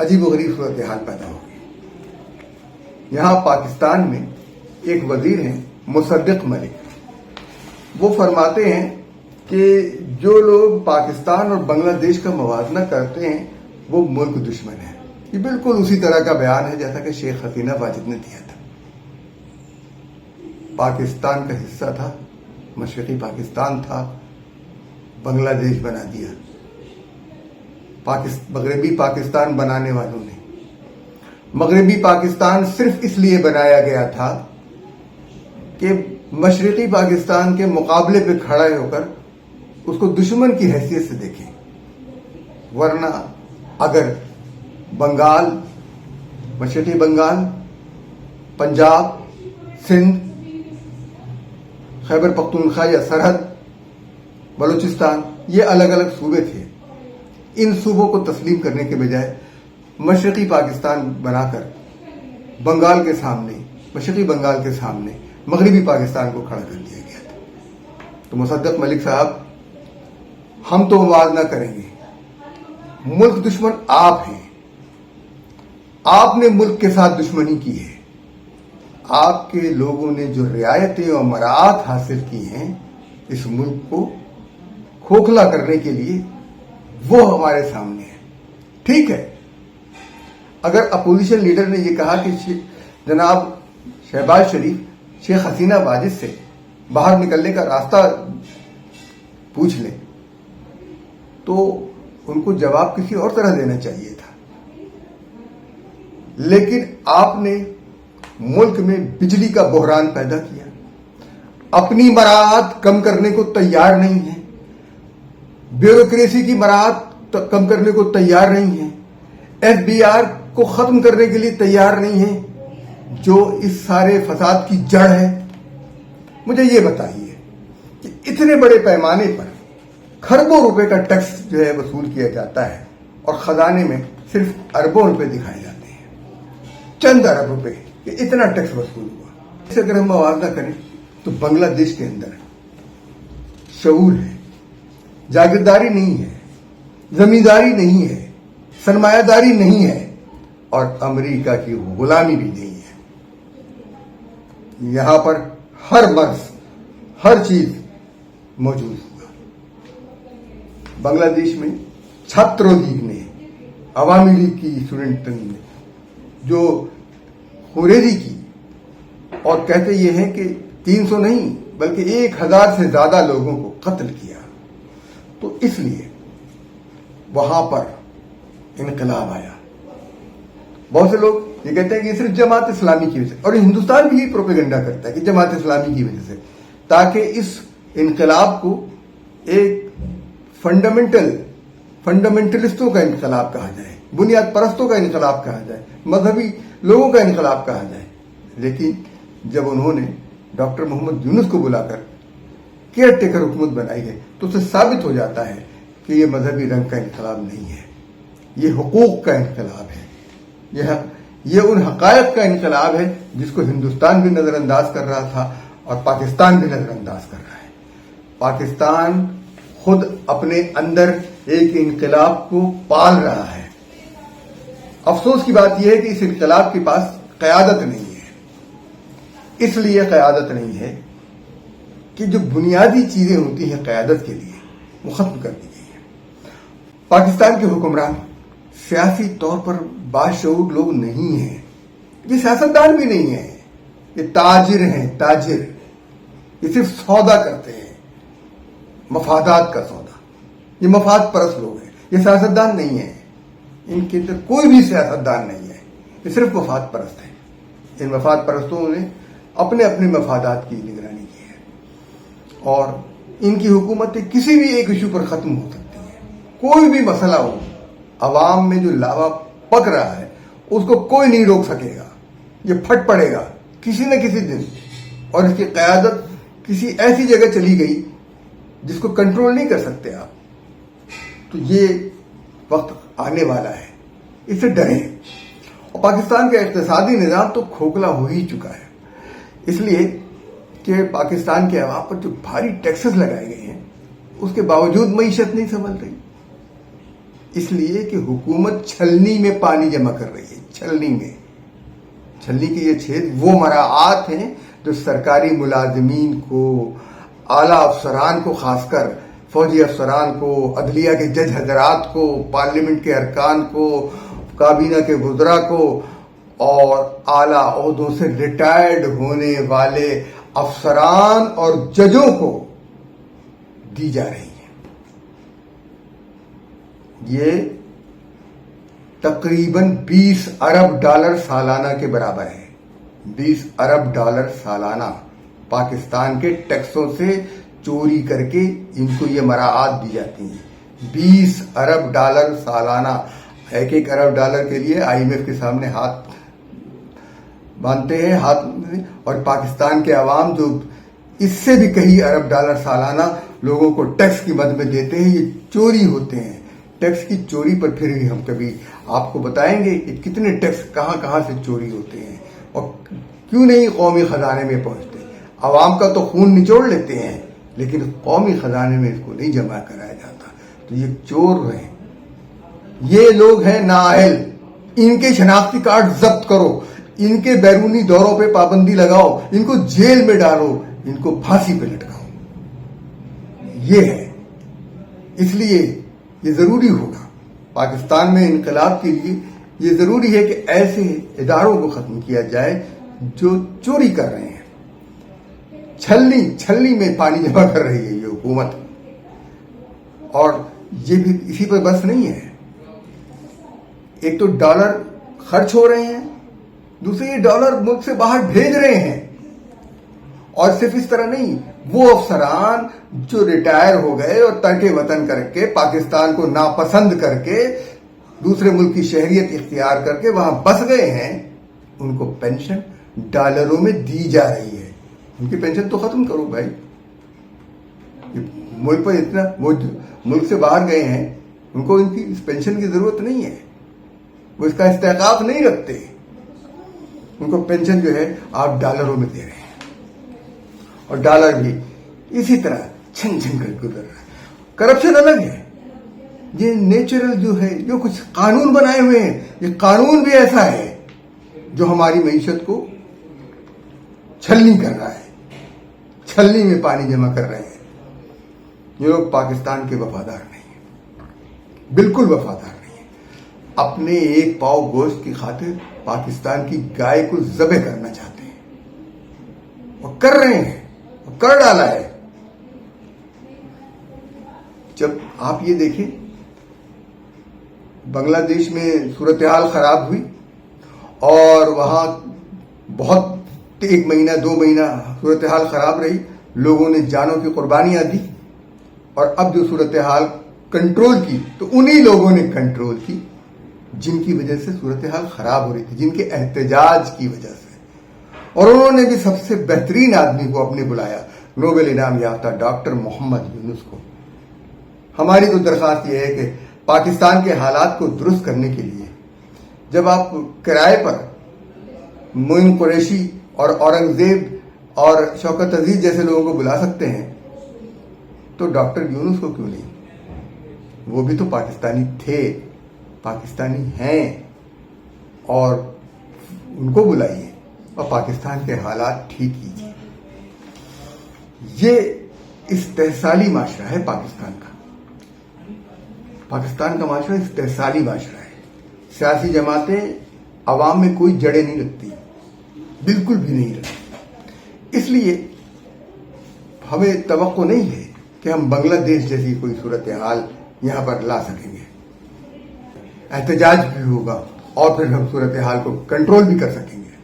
عجیب و غریب صورتحال پیدا ہوگی۔ یہاں پاکستان میں ایک وزیر ہیں مصدق ملک، وہ فرماتے ہیں کہ جو لوگ پاکستان اور بنگلہ دیش کا موازنہ کرتے ہیں وہ ملک دشمن ہے۔ یہ بالکل اسی طرح کا بیان ہے جیسا کہ شیخ حسینہ واجد نے دیا تھا۔ پاکستان کا حصہ تھا، مشرقی پاکستان تھا، بنگلہ دیش بنا دیا مغربی پاکستان بنانے والوں نے۔ مغربی پاکستان صرف اس لیے بنایا گیا تھا کہ مشرقی پاکستان کے مقابلے پہ کھڑا ہو کر اس کو دشمن کی حیثیت سے دیکھیں، ورنہ اگر بنگال، مشرقی بنگال، پنجاب، سندھ، خیبر پختونخوا یا سرحد، بلوچستان، یہ الگ الگ صوبے تھے، ان صوبوں کو تسلیم کرنے کے بجائے مشرقی پاکستان بنا کر بنگال کے سامنے، مشرقی بنگال کے سامنے مغربی پاکستان کو کھڑا کر دیا گیا تھا۔ تو مصدق ملک صاحب، ہم تو موازنہ کریں گے، ملک دشمن آپ ہیں، آپ نے ملک کے ساتھ دشمنی کی ہے، آپ کے لوگوں نے جو رعایتیں اور مراعات حاصل کی ہیں اس ملک کو کھوکھلا کرنے کے لیے، وہ ہمارے سامنے ہے۔ ٹھیک ہے، اگر اپوزیشن لیڈر نے یہ کہا کہ جناب شہباز شریف شیخ حسینہ واجد سے باہر نکلنے کا راستہ پوچھ لیں، تو ان کو جواب کسی اور طرح دینا چاہیے تھا، لیکن آپ نے ملک میں بجلی کا بحران پیدا کیا، اپنی مراعات کم کرنے کو تیار نہیں ہے، بیوروکریسی کی مراعات کم کرنے کو تیار نہیں ہے، ایف بی آر کو ختم کرنے کے لیے تیار نہیں ہے، جو اس سارے فساد کی جڑ ہے۔ مجھے یہ بتائیے کہ اتنے بڑے پیمانے پر کھربوں روپے کا ٹیکس جو ہے وصول کیا جاتا ہے اور خزانے میں صرف اربوں روپے دکھائے جاتے ہیں، چند ارب روپے، کہ اتنا ٹیکس وصول ہوا۔ اسے اگر ہم موازنہ کریں تو بنگلہ دیش کے اندر شعور ہے، جاگیرداری نہیں ہے، زمینداری نہیں ہے، سرمایہ داری نہیں ہے، اور امریکہ کی غلامی بھی نہیں ہے۔ یہاں پر ہر مرض، ہر چیز موجود ہوگا۔ بنگلہ دیش میں چھاتروں لیگ نے، عوامی لیگ کی اسٹوڈنٹ نے جو خوریزی کی، اور کہتے یہ ہیں کہ 300 نہیں بلکہ 1000 سے زیادہ لوگوں کو قتل کیا، تو اس لیے وہاں پر انقلاب آیا۔ بہت سے لوگ یہ کہتے ہیں کہ یہ صرف جماعت اسلامی کی وجہ سے، اور ہندوستان بھی یہ پروپیگنڈا کرتا ہے کہ جماعت اسلامی کی وجہ سے، تاکہ اس انقلاب کو ایک فنڈامنٹلسٹوں کا انقلاب کہا جائے، بنیاد پرستوں کا انقلاب کہا جائے، مذہبی لوگوں کا انقلاب کہا جائے۔ لیکن جب انہوں نے ڈاکٹر محمد یونس کو بلا کر کیئر ٹیکر حکومت بنائی ہے تو اسے ثابت ہو جاتا ہے کہ یہ مذہبی رنگ کا انقلاب نہیں ہے، یہ حقوق کا انقلاب ہے، یہ ان حقائق کا انقلاب ہے جس کو ہندوستان بھی نظر انداز کر رہا تھا اور پاکستان بھی نظر انداز کر رہا ہے۔ پاکستان خود اپنے اندر ایک انقلاب کو پال رہا ہے۔ افسوس کی بات یہ ہے کہ اس انقلاب کے پاس قیادت نہیں ہے۔ اس لیے قیادت نہیں ہے کہ جو بنیادی چیزیں ہوتی ہیں قیادت کے لیے وہ ختم کر دی گئی ہیں۔ پاکستان کے حکمران سیاسی طور پر باشعور لوگ نہیں ہیں، یہ سیاستدان بھی نہیں ہیں، یہ تاجر ہیں، تاجر، یہ صرف سودا کرتے ہیں، مفادات کا سودا، یہ مفاد پرست لوگ ہیں، یہ سیاستدان نہیں ہیں، ان کے اندر کوئی بھی سیاستدان نہیں ہے، یہ صرف مفاد پرست ہیں۔ ان مفاد پرستوں نے اپنے اپنے مفادات کی نگرانی کی ہے، اور ان کی حکومتیں کسی بھی ایک ایشو پر ختم ہو سکتی ہیں۔ کوئی بھی مسئلہ ہو، عوام میں جو لاوا پک رہا ہے اس کو کوئی نہیں روک سکے گا، یہ پھٹ پڑے گا کسی نہ کسی دن، اور اس کی قیادت کسی ایسی جگہ چلی گئی جس کو کنٹرول نہیں کر سکتے آپ۔ تو یہ وقت آنے والا ہے، اس سے ڈریں۔ اور پاکستان کا اقتصادی نظام تو کھوکھلا ہو ہی چکا ہے، اس لیے کہ پاکستان کے عوام پر جو بھاری ٹیکسز لگائے گئے ہیں اس کے باوجود معیشت نہیں سنبھل رہی۔ اس لیے کہ حکومت چھلنی میں پانی جمع کر رہی ہے. چھلنی کے یہ چھید وہ مراعات ہیں جو سرکاری ملازمین کو، اعلیٰ افسران کو، خاص کر فوجی افسران کو، عدلیہ کے جج حضرات کو، پارلیمنٹ کے ارکان کو، کابینہ کے وزراء کو اور اعلیٰ عہدوں سے ریٹائرڈ ہونے والے افسران اور ججوں کو دی جا رہی ہیں. یہ تقریباً $20 ارب سالانہ کے برابر ہے. $20 ارب سالانہ پاکستان کے ٹیکسوں سے چوری کر کے ان کو یہ مراعات دی جاتی ہیں. $20 ارب سالانہ. ایک ارب ڈالر کے لیے IMF کے سامنے ہاتھ باندھتے ہیں اور پاکستان کے عوام جو اس سے بھی کئی ارب ڈالر سالانہ لوگوں کو ٹیکس کی مد میں دیتے ہیں، یہ چوری ہوتے ہیں. ٹیکس کی چوری پر پھر بھی ہم کبھی آپ کو بتائیں گے کہ کتنے ٹیکس کہاں سے چوری ہوتے ہیں اور کیوں نہیں قومی خزانے میں پہنچتے. عوام کا تو خون نچوڑ لیتے ہیں لیکن قومی خزانے میں اس کو نہیں جمع کرایا جاتا. تو یہ چور ہیں، یہ لوگ ہیں نااہل. ان کے شناختی کارڈ ضبط کرو، ان کے بیرونی دوروں پہ پابندی لگاؤ، ان کو جیل میں ڈالو، ان کو پھانسی پہ لٹکاؤ. یہ ہے. اس لیے یہ ضروری ہوگا پاکستان میں انقلاب کے لیے، یہ ضروری ہے کہ ایسے اداروں کو ختم کیا جائے جو چوری کر رہے ہیں. چھلنی میں پانی جمع کر رہی ہے یہ حکومت. اور یہ بھی اسی پر بس نہیں ہے. ایک تو ڈالر خرچ ہو رہے ہیں، دوسرے یہ ڈالر ملک سے باہر بھیج رہے ہیں. اور صرف اس طرح نہیں، وہ افسران جو ریٹائر ہو گئے اور ترک وطن کر کے پاکستان کو ناپسند کر کے دوسرے ملک کی شہریت اختیار کر کے وہاں بس گئے ہیں، ان کو پینشن ڈالروں میں دی جا رہی ہے. ان کی پینشن تو ختم کرو بھائی. ملک پر اتنا وہ ملک سے باہر گئے ہیں، ان کو ان کی اس پینشن کی ضرورت نہیں ہے، وہ اس کا استحقاق نہیں رکھتے. ان کو پینشن جو ہے آپ ڈالروں میں دے رہے ہیں اور ڈالر بھی اسی طرح چھن کر گزر رہا ہے. کرپشن الگ ہے، یہ نیچرل جو ہے، جو کچھ قانون بنائے ہوئے ہیں، یہ قانون بھی ایسا ہے جو ہماری معیشت کو چھلنی کر رہا ہے، چھلنی میں پانی جمع کر رہے ہیں. یہ لوگ پاکستان کے وفادار نہیں ہیں، بالکل وفادار نہیں ہیں. اپنے ایک پاؤ گوشت کی خاطر پاکستان کی گائے کو ذبح کرنا چاہتے ہیں اور کر رہے ہیں، اور کر ڈالا ہے. جب آپ یہ دیکھیں بنگلہ دیش میں صورتحال خراب ہوئی اور وہاں بہت 1 مہینہ 2 مہینہ صورتحال خراب رہی، لوگوں نے جانوں کی قربانیاں دی، اور اب جو صورتحال کنٹرول کی تو انہی لوگوں نے کنٹرول کی جن کی وجہ سے صورتحال خراب ہو رہی تھی، جن کے احتجاج کی وجہ سے. اور انہوں نے بھی سب سے بہترین آدمی کو اپنے بلایا، نوبل انعام یافتہ ڈاکٹر محمد یونس کو. ہماری تو درخواست یہ ہے کہ پاکستان کے حالات کو درست کرنے کے لیے جب آپ کرائے پر معین قریشی اور اورنگزیب اور شوکت عزیز جیسے لوگوں کو بلا سکتے ہیں تو ڈاکٹر یونس کو کیوں نہیں؟ وہ بھی تو پاکستانی تھے، پاکستانی ہیں، اور ان کو بلائیے اور پاکستان کے حالات ٹھیک کیجیے. یہ استحصالی معاشرہ ہے پاکستان کا. پاکستان کا معاشرہ استحصالی معاشرہ ہے. سیاسی جماعتیں عوام میں کوئی جڑیں نہیں رکھتی، بالکل بھی نہیں رکھتی. اس لیے ہمیں توقع نہیں ہے کہ ہم بنگلہ دیش جیسی کوئی صورتحال یہاں پر لا سکیں گے. احتجاج بھی ہوگا اور پھر ہم صورتحال کو کنٹرول بھی کر سکیں گے.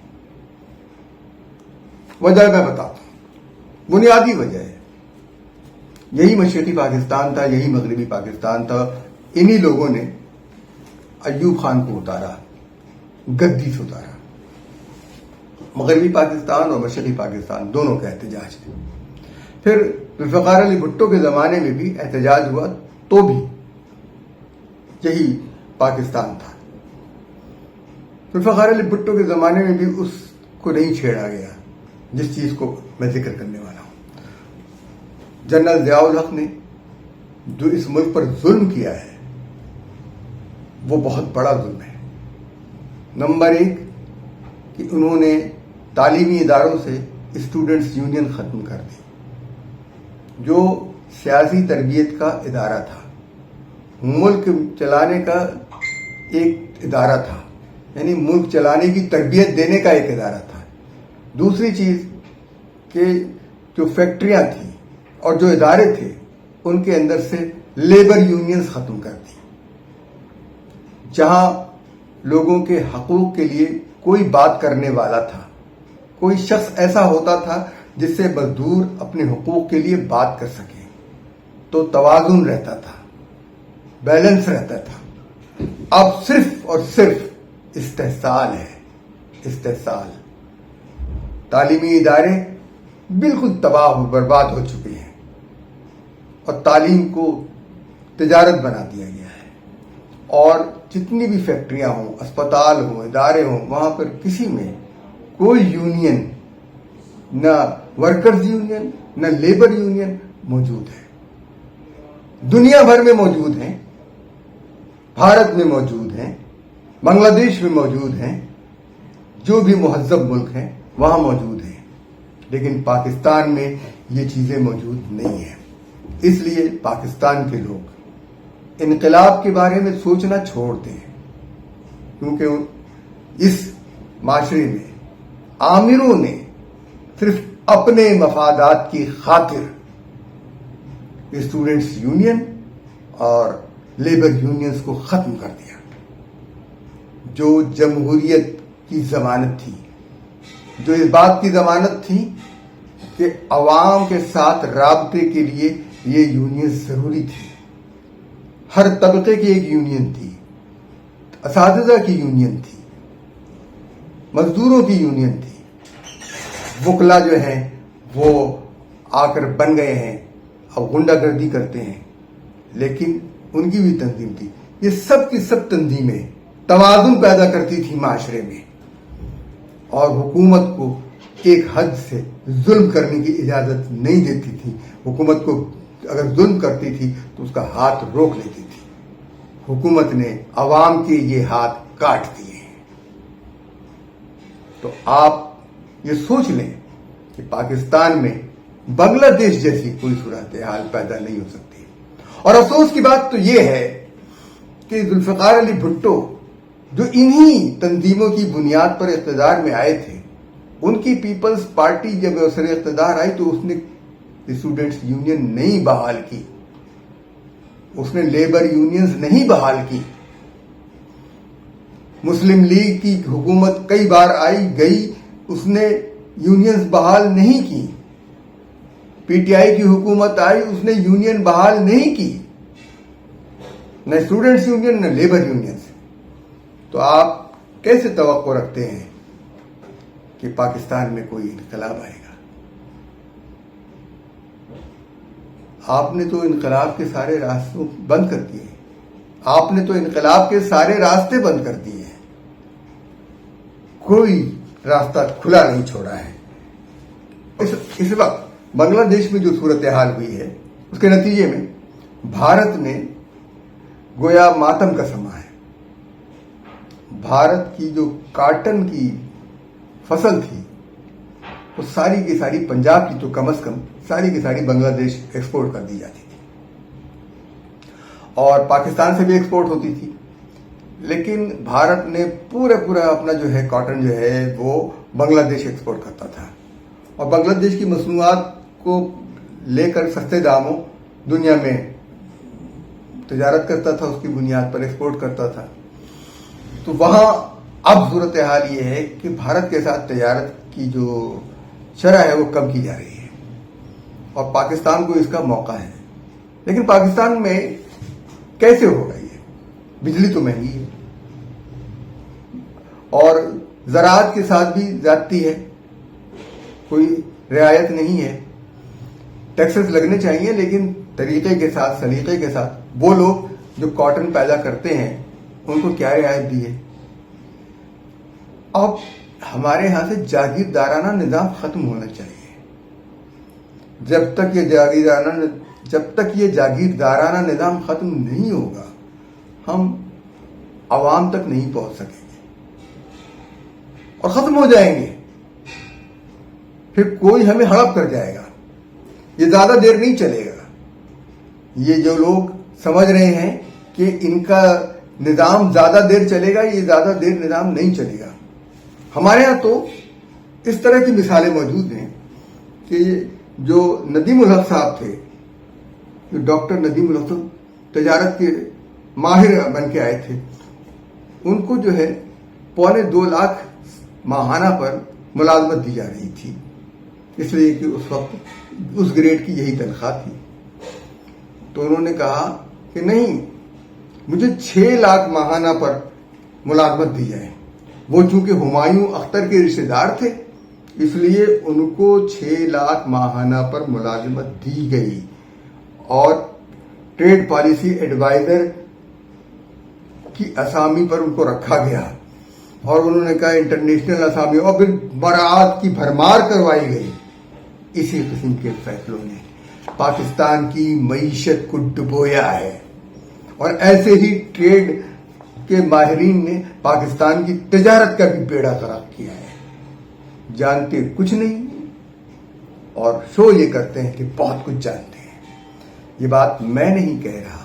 وجہ میں بتاتا ہوں، بنیادی وجہ ہے یہی مشرقی پاکستان تھا، یہی مغربی پاکستان تھا. انہی لوگوں نے ایوب خان کو اتارا، گدی سے اتارا. مغربی پاکستان اور مشرقی پاکستان دونوں کا احتجاج ہے. پھر ذوالفقار علی بھٹو کے زمانے میں بھی احتجاج ہوا تو بھی یہی پاکستان تھا. ذوالفقار علی بھٹو کے زمانے میں بھی اس کو نہیں چھیڑا گیا جس چیز کو میں ذکر کرنے والا ہوں. جنرل ضیاء الحق نے جو اس ملک پر ظلم کیا ہے، وہ بہت بڑا ظلم ہے۔ نمبر 1 کہ انہوں نے تعلیمی اداروں سے اسٹوڈنٹس یونین ختم کر دی، جو سیاسی تربیت کا ادارہ تھا، ملک چلانے کا ایک ادارہ تھا، یعنی ملک چلانے کی تربیت دینے کا ایک ادارہ تھا۔ دوسری چیز کہ جو فیکٹریاں تھیں اور جو ادارے تھے ان کے اندر سے لیبر یونینز ختم کر دی، جہاں لوگوں کے حقوق کے لیے کوئی بات کرنے والا تھا، کوئی شخص ایسا ہوتا تھا جس سے مزدور اپنے حقوق کے لیے بات کر سکے، تو توازن رہتا تھا، بیلنس رہتا تھا۔ اب صرف اور صرف استحصال ہے، استحصال۔ تعلیمی ادارے بالکل تباہ و برباد ہو چکے ہیں اور تعلیم کو تجارت بنا دیا گیا ہے، اور جتنی بھی فیکٹریاں ہوں، اسپتال ہوں، ادارے ہوں، وہاں پر کسی میں کوئی یونین، نہ ورکرز یونین نہ لیبر یونین موجود ہے۔ دنیا بھر میں موجود ہیں، بھارت میں موجود ہیں، بنگلہ دیش میں موجود ہیں، جو بھی مہذب ملک ہیں وہاں موجود ہیں، لیکن پاکستان میں یہ چیزیں موجود نہیں ہیں۔ اس لیے پاکستان کے لوگ انقلاب کے بارے میں سوچنا چھوڑ دیں، کیونکہ اس معاشرے میں آمروں نے صرف اپنے مفادات کی خاطر اسٹوڈنٹس یونین اور لیبر یونینز کو ختم کر دیا، جو جمہوریت کی ضمانت تھی، جو اس بات کی ضمانت تھی کہ عوام کے ساتھ رابطے کے لیے یہ یونین ضروری تھی۔ ہر طبقے کی ایک یونین تھی، اساتذہ کی یونین تھی، مزدوروں کی یونین تھی۔ وکلا جو ہیں وہ آ کر بن گئے ہیں، اب غنڈہ گردی کرتے ہیں، لیکن ان کی بھی تنظیم تھی۔ یہ سب کی سب تنظیمیں توازن پیدا کرتی تھی معاشرے میں، اور حکومت کو ایک حد سے ظلم کرنے کی اجازت نہیں دیتی تھی۔ حکومت کو اگر ظلم کرتی تھی تو اس کا ہاتھ روک لیتی تھی۔ حکومت نے عوام کے یہ ہاتھ کاٹ دیے ہیں۔ تو آپ یہ سوچ لیں کہ پاکستان میں بنگلہ دیش جیسی کوئی صورتحال پیدا نہیں ہو سکتی۔ اور افسوس کی بات تو یہ ہے کہ ذوالفقار علی بھٹو، جو انہی تنظیموں کی بنیاد پر اقتدار میں آئے تھے، ان کی پیپلز پارٹی جب سر اقتدار آئی تو اس نے اسٹوڈنٹس یونین نہیں بحال کی، اس نے لیبر یونینز نہیں بحال کی۔ مسلم لیگ کی حکومت کئی بار آئی گئی، اس نے یونینز بحال نہیں کی۔ پی ٹی آئی کی حکومت آئی، اس نے یونین بحال نہیں کی، نہ اسٹوڈنٹس یونین نہ لیبر یونینز۔ تو آپ کیسے توقع رکھتے ہیں کہ پاکستان میں کوئی انقلاب آئے گا؟ آپ نے تو انقلاب کے سارے راستے بند کر دیے، آپ نے تو انقلاب کے سارے راستے بند کر دیے ہیں، کوئی راستہ کھلا نہیں چھوڑا ہے۔ اس وقت بنگلہ دیش میں جو صورتحال ہوئی ہے، اس کے نتیجے میں بھارت میں گویا ماتم کا سما ہے۔ بھارت کی جو کاٹن کی فصل تھی وہ ساری کی ساری، پنجاب کی تو کم از کم ساری کی ساری بنگلہ دیش ایکسپورٹ کر دی جاتی تھی، اور پاکستان سے بھی ایکسپورٹ ہوتی تھی، لیکن بھارت نے پورا اپنا جو ہے کاٹن جو ہے وہ بنگلہ دیش ایکسپورٹ کرتا تھا، اور بنگلہ دیش کی مصنوعات کو لے کر سستے داموں دنیا میں تجارت کرتا تھا، اس کی بنیاد پر ایکسپورٹ کرتا تھا۔ تو وہاں اب صورتحال یہ ہے کہ بھارت کے ساتھ تجارت کی جو شرح ہے وہ کم کی جا رہی ہے، اور پاکستان کو اس کا موقع ہے۔ لیکن پاکستان میں کیسے ہوگا یہ؟ بجلی تو مہنگی ہے، اور زراعت کے ساتھ بھی زیادتی ہے، کوئی رعایت نہیں ہے۔ ٹیکسز لگنے چاہیے، لیکن طریقے کے ساتھ، سلیقے کے ساتھ۔ وہ لوگ جو کاٹن پیدا کرتے ہیں ان کو کیا رعایت دی ہے؟ اب ہمارے یہاں سے جاگیردارانہ نظام ختم ہونا چاہیے۔ جب تک یہ جاگیردارانہ نظام ختم نہیں ہوگا، ہم عوام تک نہیں پہنچ سکیں گے اور ختم ہو جائیں گے. پھر کوئی ہمیں ہڑپ کر جائے گا. یہ زیادہ دیر نہیں چلے گا. یہ جو لوگ سمجھ رہے ہیں کہ ان کا نظام زیادہ دیر چلے گا، یہ زیادہ دیر نظام نہیں چلے گا. ہمارے ہاں تو اس طرح کی مثالیں موجود ہیں کہ جو ندیم الحق صاحب تھے، جو ڈاکٹر ندیم الحق تجارت کے ماہر بن کے آئے تھے، ان کو جو ہے 2.25 لاکھ ماہانہ پر ملازمت دی جا رہی تھی، اس لیے کہ اس وقت اس گریڈ کی یہی تنخواہ تھی. تو انہوں نے کہا کہ نہیں، مجھے 6 لاکھ ماہانہ پر ملازمت دی جائے. وہ چونکہ ہمایوں اختر کے رشتے دار تھے، اس لیے ان کو 6 لاکھ ماہانہ پر ملازمت دی گئی اور ٹریڈ پالیسی ایڈوائزر کی اسامی پر ان کو رکھا گیا. اور انہوں نے کہا انٹرنیشنل اسامی، اور پھر برآت کی بھرمار کروائی گئی. اسی قسم کے فیصلوں نے پاکستان کی معیشت کو ڈبویا ہے، اور ایسے ہی ٹریڈ کے ماہرین نے پاکستان کی تجارت کا بھی بیڑا غرق کیا ہے. جانتے کچھ نہیں اور شو یہ کرتے ہیں کہ بہت کچھ جانتے ہیں. یہ بات میں نہیں کہہ رہا،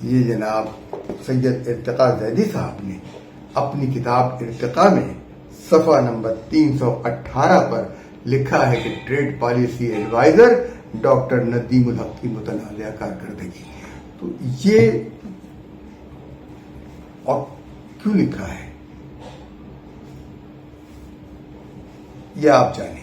یہ جناب سید ارتقا زیدی صاحب نے اپنی کتاب ارتقا میں صفحہ نمبر 318 پر لکھا ہے کہ trade policy adviser doctor Nadeem ul Haq کی متنازع کارکردگی. تو یہ اور کیوں لکھا ہے یہ آپ جانیں.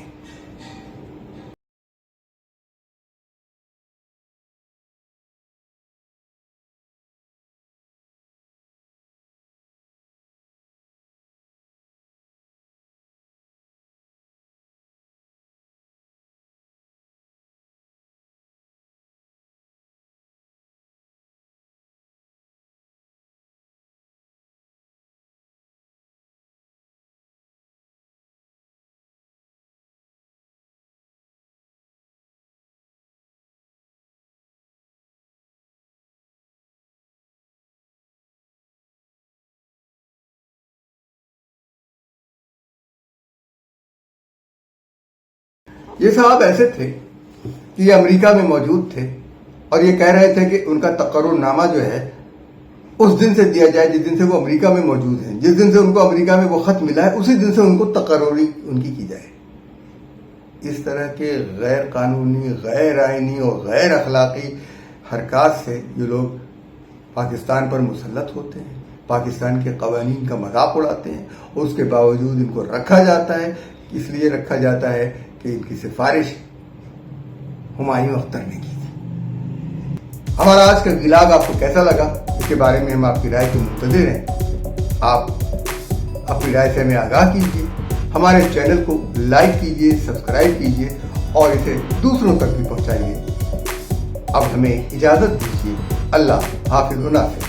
یہ صاحب ایسے تھے کہ یہ امریکہ میں موجود تھے اور یہ کہہ رہے تھے کہ ان کا تقرر نامہ جو ہے اس دن سے دیا جائے جس دن سے وہ امریکہ میں موجود ہیں. جس دن سے ان کو امریکہ میں وہ خط ملا ہے اسی دن سے ان کو تقرری ان کی جائے. اس طرح کے غیر قانونی، غیر آئینی اور غیر اخلاقی حرکات سے یہ لوگ پاکستان پر مسلط ہوتے ہیں، پاکستان کے قوانین کا مذاق اڑاتے ہیں، اور اس کے باوجود ان کو رکھا جاتا ہے. اس لیے رکھا جاتا ہے کہ ان کی سفارش ہمایوں اختر نے کی تھی. ہمارا آج کا ولاگ آپ کو کیسا لگا، اس کے بارے میں ہم آپ کی رائے کے منتظر ہیں. آپ اپنی رائے سے ہمیں آگاہ کیجیے، ہمارے چینل کو لائک کیجیے، سبسکرائب کیجیے اور اسے دوسروں تک بھی پہنچائیے. اب ہمیں اجازت دیجیے. اللہ حافظ.